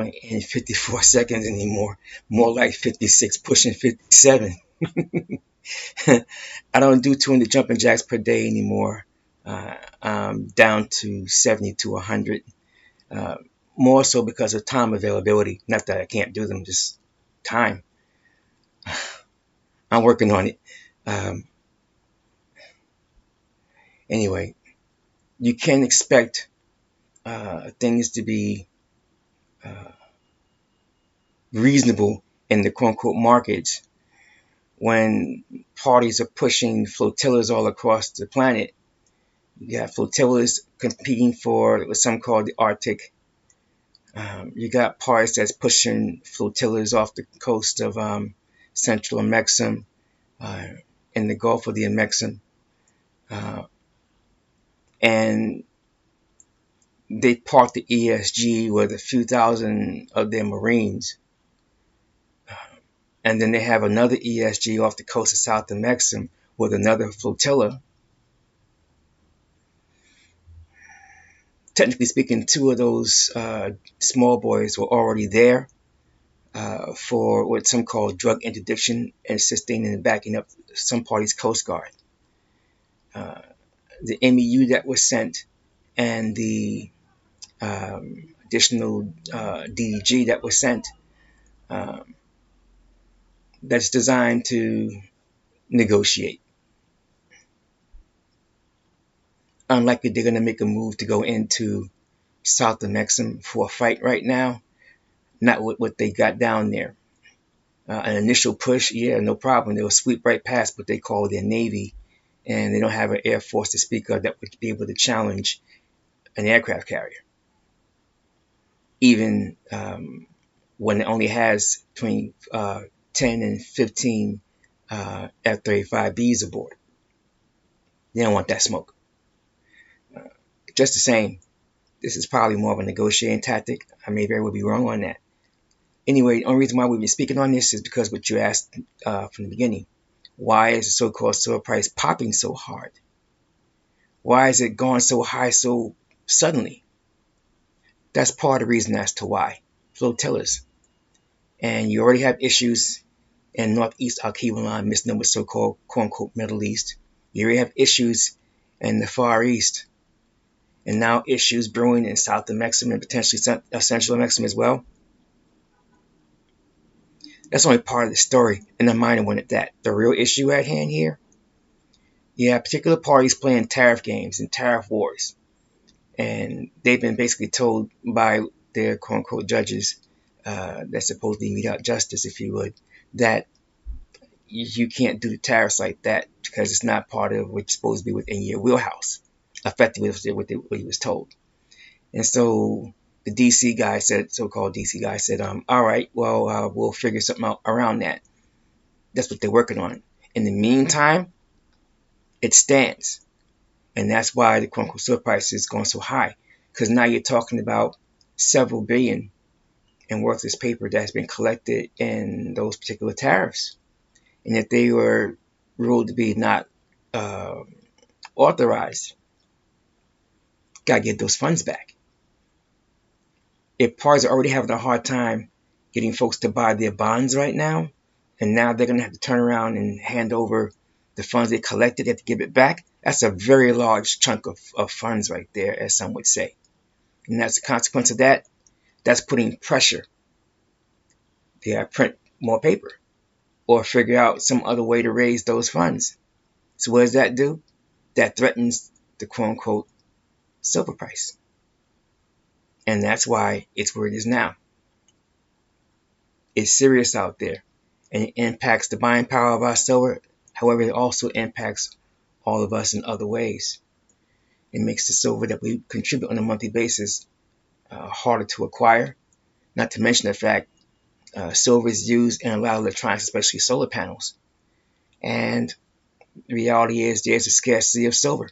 in 54 seconds anymore. More like 56, pushing 57. I don't do 200 jumping jacks per day anymore. Down to 70 to 100. Uh, More so because of time availability. Not that I can't do them, just time. I'm working on it. Um, anyway, you can expect things to be uh, reasonable in the quote unquote markets when parties are pushing flotillas all across the planet. You got flotillas competing for what some call the Arctic. You got parties that's pushing flotillas off the coast of Central Amexem uh, in the Gulf of the Amexem. Uh, and they park the ESG with a few thousand of their Marines. And then they have another ESG off the coast of South Amexem with another flotilla. Technically speaking, two of those small boys were already there for what some call drug interdiction and sustaining and backing up some parties' Coast Guard. The MEU that was sent and the additional DDG that was sent, um, that's designed to negotiate. Unlikely they're going to make a move to go into South Amexem for a fight right now. Not with what they got down there. An initial push, yeah, no problem. They'll sweep right past what they call their Navy, and they don't have an Air Force to speak of that would be able to challenge an aircraft carrier. Even when it only has between 10 and 15 F-35Bs aboard. They don't want that smoke. Just the same, this is probably more of a negotiating tactic. I may very well be wrong on that. Anyway, the only reason why we've been speaking on this is because what you asked from the beginning. Why is the so-called silver price popping so hard? Why is it going so high so suddenly? That's part of the reason as to why. Flotillas. And you already have issues in Northeast Alkebu-lan, misnomer with so-called quote-unquote Middle East. You already have issues in the Far East. And now issues brewing in South Amexem and potentially Central Amexem as well. That's only part of the story, and a minor one at that. The real issue at hand here, you have particular parties playing tariff games and tariff wars. And they've been basically told by their quote-unquote judges that supposedly mete out justice, if you would, that you can't do the tariffs like that because it's not part of what's supposed to be within your wheelhouse. Effectively, what he was told. And so the DC guy said, so-called DC guy said, all right, well, we'll figure something out around that. That's what they're working on. In the meantime, it stands. And that's why the quote-unquote silver price is going so high. Because now you're talking about several billion in worthless paper that's been collected in those particular tariffs. And if they were ruled to be not authorized, gotta get those funds back. If parties are already having a hard time getting folks to buy their bonds right now, and now they're gonna have to turn around and hand over the funds they collected, they have to give it back. That's a very large chunk of funds right there, as some would say. And that's the consequence of that. That's putting pressure. They gotta print more paper or figure out some other way to raise those funds. So what does that do? That threatens the quote-unquote silver price. And that's why it's where it is now. It's serious out there. And it impacts the buying power of our silver. However, it also impacts all of us in other ways. It makes the silver that we contribute on a monthly basis harder to acquire. Not to mention the fact silver is used in a lot of electronics, especially solar panels. And the reality is there's a scarcity of silver.